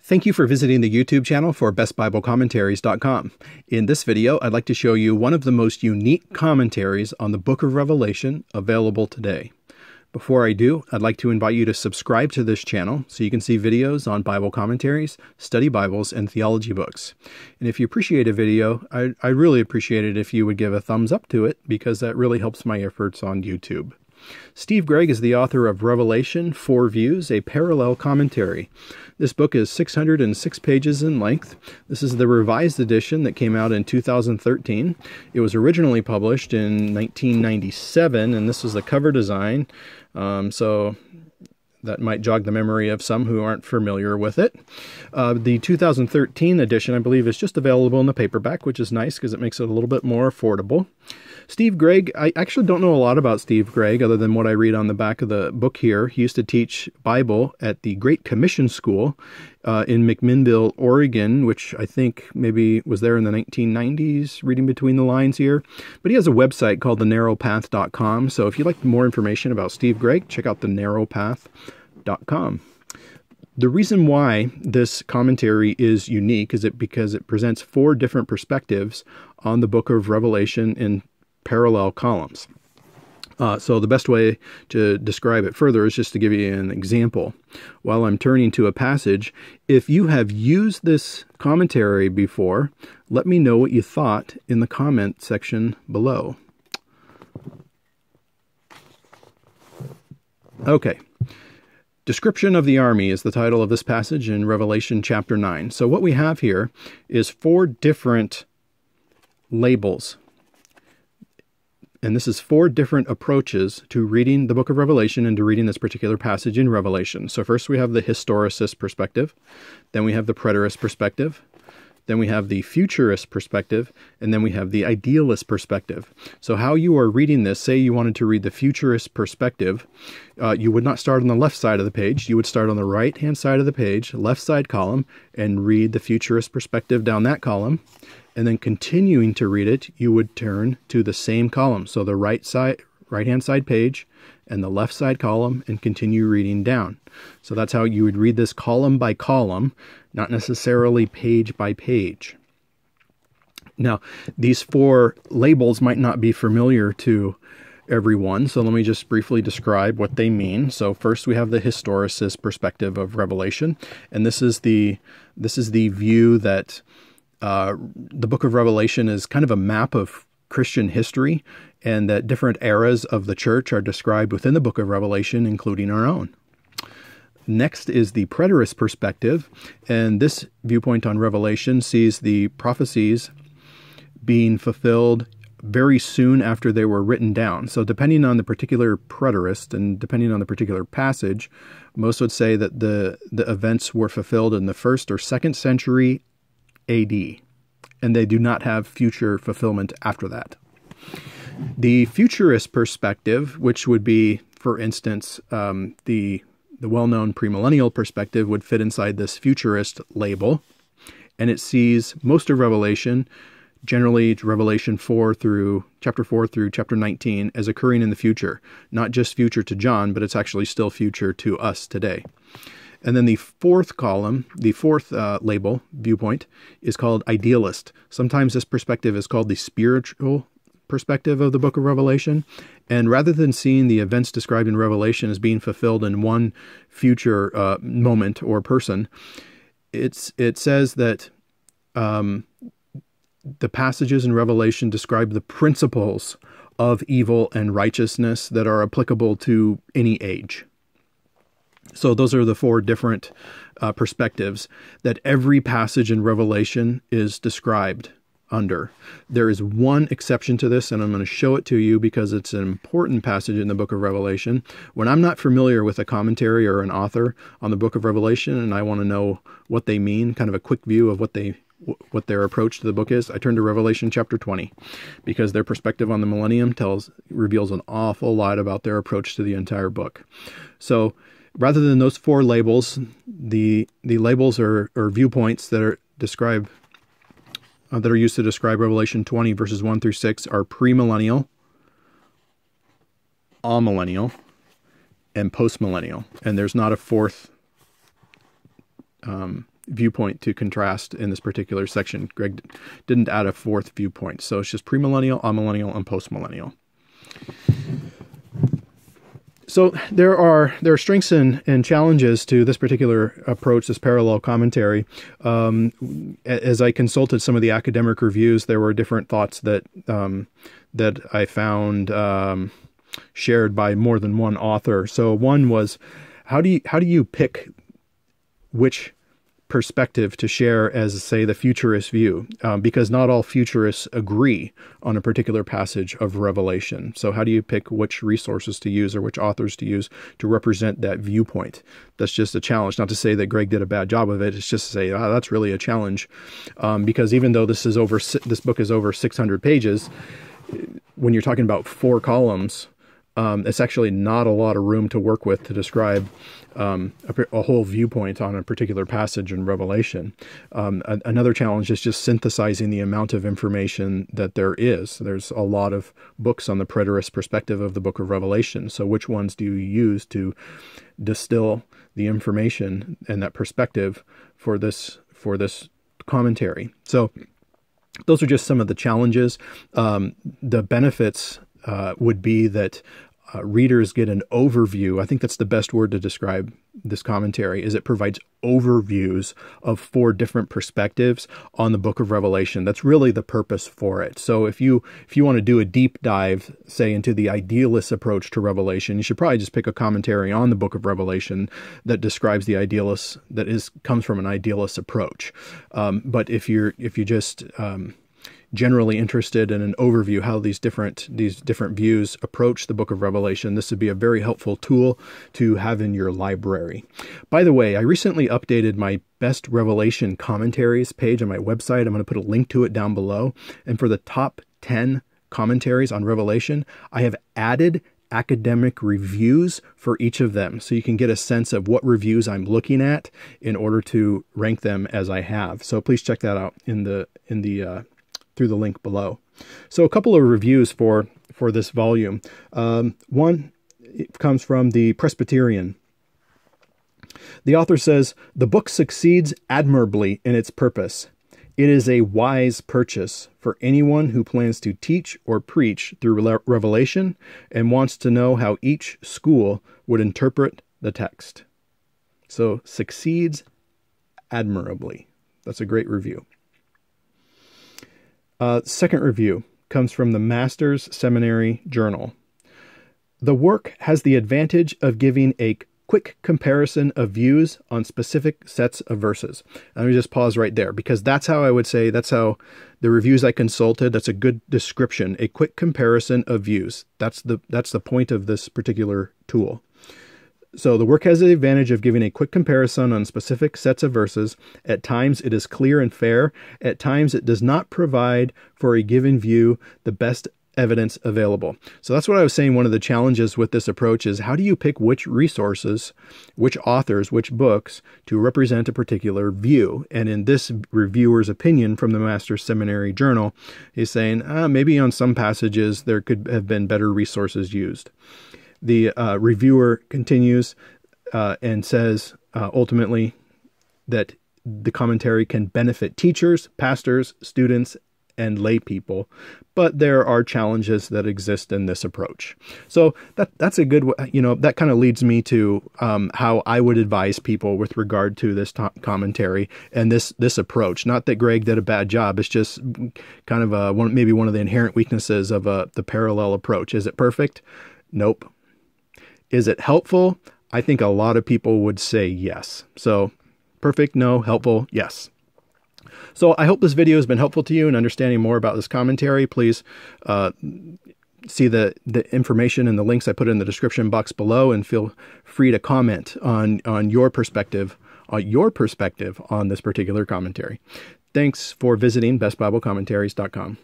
Thank you for visiting the YouTube channel for bestbiblecommentaries.com. In this video, I'd like to show you one of the most unique commentaries on the book of Revelation available today. Before I do, I'd like to invite you to subscribe to this channel so you can see videos on Bible commentaries, study Bibles, and theology books. And if you appreciate a video, I'd really appreciate it if you would give a thumbs up to it, because that really helps my efforts on YouTube. Steve Gregg is the author of Revelation, 4 Views, a Parallel Commentary. This book is 606 pages in length. This is the revised edition that came out in 2013. It was originally published in 1997, and this was the cover design, so that might jog the memory of some who aren't familiar with it. The 2013 edition, I believe, is just available in the paperback, which is nice because it makes it a little bit more affordable. Steve Gregg, I actually don't know a lot about Steve Gregg other than what I read on the back of the book here. He used to teach Bible at the Great Commission School in McMinnville, Oregon, which I think maybe was there in the 1990s, reading between the lines here. But he has a website called thenarrowpath.com, so if you'd like more information about Steve Gregg, check out thenarrowpath.com. The reason why this commentary is unique is because it presents 4 different perspectives on the book of Revelation in parallel columns. So the best way to describe it further is just to give you an example. While I'm turning to a passage, if you have used this commentary before, let me know what you thought in the comment section below. Okay. Description of the army is the title of this passage in Revelation chapter 9. So what we have here is 4 different labels. And this is 4 different approaches to reading the book of Revelation and to reading this particular passage in Revelation. So first we have the historicist perspective, then we have the preterist perspective, then we have the futurist perspective, and then we have the idealist perspective. So how you are reading this, say you wanted to read the futurist perspective, you would not start on the left side of the page. You would start on the right-hand side of the page, left side column, and read the futurist perspective down that column. And then continuing to read it, you would turn to the same column. So the right-hand side page and the left side column, and continue reading down. So that's how you would read this column by column, not necessarily page by page. Now, these 4 labels might not be familiar to everyone, so let me just briefly describe what they mean. So first we have the historicist perspective of Revelation, and this is the view that the book of Revelation is kind of a map of Christian history, and that different eras of the church are described within the book of Revelation, including our own. Next is the preterist perspective, and this viewpoint on Revelation sees the prophecies being fulfilled very soon after they were written down. So depending on the particular preterist and depending on the particular passage, most would say that the events were fulfilled in the 1st or 2nd century AD, and they do not have future fulfillment after that. The futurist perspective, which would be, for instance, the well-known premillennial perspective, would fit inside this futurist label, and it sees most of Revelation, generally Revelation chapter 4 through chapter 19, as occurring in the future. Not just future to John, but it's actually still future to us today. And then the 4th column, the 4th label, viewpoint, is called Idealist. Sometimes this perspective is called the spiritual perspective of the book of Revelation. And rather than seeing the events described in Revelation as being fulfilled in one future moment or person, it says that the passages in Revelation describe the principles of evil and righteousness that are applicable to any age. So those are the 4 different perspectives that every passage in Revelation is described under. There is one exception to this, and I'm going to show it to you because it's an important passage in the book of Revelation. When I'm not familiar with a commentary or an author on the book of Revelation and I want to know what they mean, kind of a quick view of what their approach to the book is, I turn to Revelation chapter 20, because their perspective on the millennium reveals an awful lot about their approach to the entire book. So rather than those 4 labels, the labels or viewpoints that are used to describe Revelation 20 verses 1 through 6 are premillennial, amillennial, and postmillennial. And there's not a 4th viewpoint to contrast in this particular section. Greg didn't add a fourth viewpoint. So it's just premillennial, amillennial, and postmillennial. So there are strengths and challenges to this particular approach, this parallel commentary. As I consulted some of the academic reviews, there were different thoughts that that I found shared by more than one author. So one was, how do you pick which perspective to share as, say, the futurist view, because not all futurists agree on a particular passage of Revelation. So how do you pick which resources to use or which authors to use to represent that viewpoint? That's just a challenge. Not to say that Greg did a bad job of it. It's just to say, that's really a challenge, because even though this book is over 600 pages, when you're talking about 4 columns, it's actually not a lot of room to work with to describe a whole viewpoint on a particular passage in Revelation. Another challenge is just synthesizing the amount of information that there is. There's a lot of books on the preterist perspective of the book of Revelation. So which ones do you use to distill the information and that perspective for this commentary? So those are just some of the challenges. The benefits would be that readers get an overview. I think that's the best word to describe this commentary, is it provides overviews of 4 different perspectives on the book of Revelation. That's really the purpose for it. So if you want to do a deep dive, say, into the idealist approach to Revelation, you should probably just pick a commentary on the book of Revelation that describes the idealist, comes from an idealist approach. But if you just generally interested in an overview how these different views approach the book of Revelation, this would be a very helpful tool to have in your library. By the way, I recently updated my best Revelation commentaries page on my website. I'm going to put a link to it down below. And for the top 10 commentaries on Revelation, I have added academic reviews for each of them, so you can get a sense of what reviews I'm looking at in order to rank them as I have. So please check that out through the link below. So a couple of reviews for this volume. One comes from the Presbyterian. The author says, "The book succeeds admirably in its purpose. It is a wise purchase for anyone who plans to teach or preach through Revelation and wants to know how each school would interpret the text." So, succeeds admirably. That's a great review. Second review comes from the Master's Seminary Journal. "The work has the advantage of giving a quick comparison of views on specific sets of verses." Let me just pause right there, because that's how I would say, that's how the reviews I consulted, that's a good description, a quick comparison of views. That's the point of this particular tool. So the work has the advantage of giving a quick comparison on specific sets of verses. At times it is clear and fair. At times it does not provide for a given view the best evidence available. So that's what I was saying. One of the challenges with this approach is, how do you pick which resources, which authors, which books to represent a particular view? And in this reviewer's opinion from the Master's Seminary Journal, he's saying maybe on some passages there could have been better resources used. The reviewer continues and says ultimately that the commentary can benefit teachers, pastors, students, and lay people, but there are challenges that exist in this approach. So that's a good, that kind of leads me to how I would advise people with regard to this commentary and this approach. Not that Greg did a bad job. It's just kind of maybe one of the inherent weaknesses of the parallel approach. Is it perfect? Nope. Is it helpful? I think a lot of people would say yes. So perfect, no. Helpful, yes. So I hope this video has been helpful to you in understanding more about this commentary. Please see the information and the links I put in the description box below, and feel free to comment on your perspective on this particular commentary. Thanks for visiting bestbiblecommentaries.com.